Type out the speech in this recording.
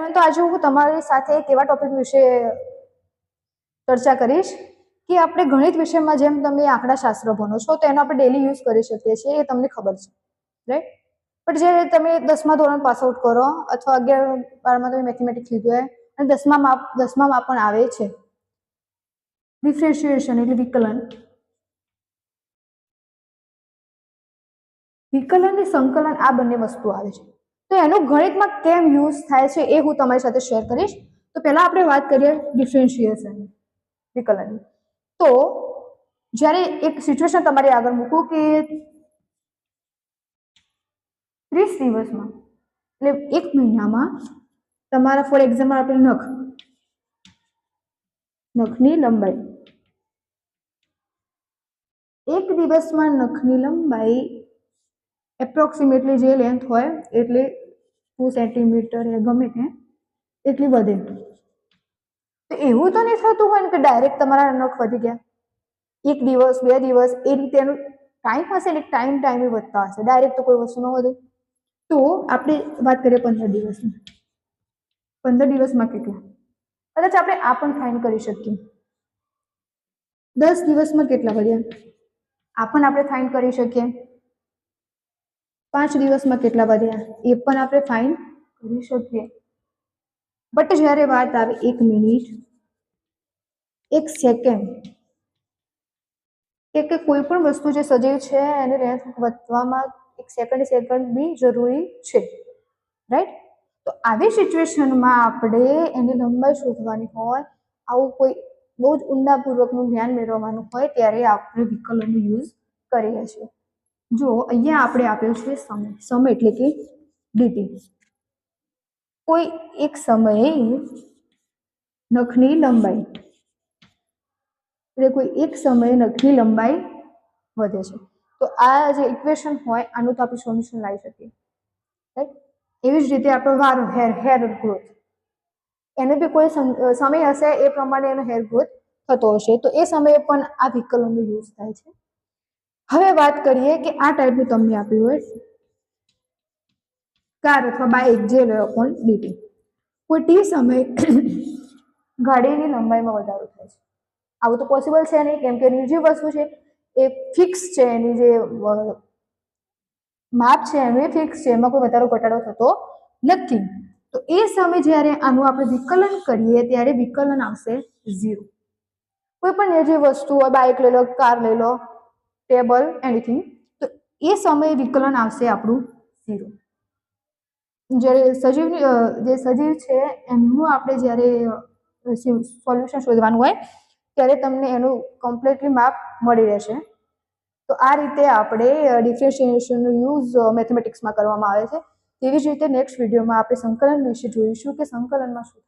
Everyone, तो आज हूँ तमारी साथे एक एवा टॉपिक विषे चर्चा करीश कि आपणे गणित विषयमां जेम तमे आंकड़ाशास्त्र भणो छो तो एनो आपणे डेली यूज करी शकीए छीए, ए तमने खबर छे, राइट। बट जे तमे 10मा धोरण पास आउट करो अथवा 11-12 तमे मैथमेटिक्स लीधुं होय अने 10मा पण आवे छे डिफरेंशिएशन એટલે विकलन ने संकलन आ बंने वस्तु आवे छे। तो एनो गणितमां केम यूज थाय छे ए हुं तमारी साथे शेर करीश। तो पहेला आपणे वात करीए डिफरेंशिएशन विकलन। तो ज्यारे एक सिच्युएशन तमारी आगळ मूकूं के 30 દિવસમાં એટલે એક મહિનામાં તમારા ફોર એક્ઝામ્પલ આપણે નખની લંબાઈ એક દિવસમાં નખની લંબાઈ એપ્રોક્સિમેટલી જે લેન્થ હોય એટલે 2 સેન્ટીમીટર એ ગમે તે એટલી વધે। તો એવું તો નહીં થતું હોય ને કે ડાયરેક્ટ તમારા નખ વધી ગયા, એક દિવસ 2 દિવસ એ રીતે એનું ટાઈમ હશે ને, ટાઈમે વધતા હશે, ડાયરેક્ટ તો કોઈ વસ્તુ ન વધે। तो આપણે વાત કરીએ 15 દિવસની। 15 દિવસમાં કેટલા? કદાચ આપણે આ પણ ફાઇન્ડ કરી શકીએ। 10 દિવસમાં કેટલા વધ્યા? આ પણ આપણે ફાઇન્ડ કરી શકીએ। 5 દિવસમાં કેટલા વધ્યા? એ પણ આપણે ફાઇન્ડ કરી શકીએ। બટ જ્યારે વાત આવે 1 મિનિટ, 1 સેકન્ડ કે કોઈ પણ વસ્તુ જે સજીવ છે એને લેન્થ વધવામાં 1 સેકન્ડ भी जरूरी है, राइट। तो આવી સિચ્યુએશનમાં આપણે એની લંબાઈ શોધવાની હોય, આવું કોઈ બહુ જ ઊંડાપૂર્વકનું જ્ઞાન મેળવવાનું હોય ત્યારે આપણે વિકલનનો યુઝ કરીએ છીએ। જો અહીંયા આપણે આપ્યો છે સમય, સમય એટલે કે dt। કોઈ એક સમયે નખની લંબાઈ એટલે કોઈ એક સમયે નખની લંબાઈ વધે છે। तो आ जे इक्वेशन होय आनु तो आपणे सोल्यूशन लाई सकीए, राइट। एवी ज रीते आपणो वारो हेर ग्रोथ एने बी कोई समय हशे ए प्रमाणे एनो हेर ग्रोथ थतो हशे, तो ए समये पण आ विकलननो यूज थाय छे। हवे वात करीए के आ टाइपनुं तमने आप्युं होय कार अथवा बाइक जे लो अपॉन dt, कोई t समय गाड़ीनी लंबाईमां वधारो थाय छे। आवुं तो पॉसिबल छे नहीं, केम के एनी जे वस्तु छे ए फिक्स है, एनी जे माप है एनु फिक्स है, एमां कोई वधारो घटाडो थतो नथी। तो ए समय ज्यारे आनु आपणे विकलन करीए त्यारे विकलन आवशे 0। कोई पण जे वस्तु बाइक लई लो, कार लई लो, टेबल, एनीथिंग, तो ए समय विकलन आवशे आपणुं 0। ज्यारे जे सजीव छे एमनुं आपणे ज्यारे सोल्यूशन शोधवानुं होय त्यारे तमने एनुं कम्प्लीटली माप मळी रहेशे। तो आ रीते आपणे डिफरेंशिएशनનો યુઝ મેથેમેટિક્સમાં કરવામાં આવે છે। તેવી જ રીતે નેક્સ્ટ વિડિયોમાં આપણે સંકલન વિશે જોઈશું કે સંકલનમાં શું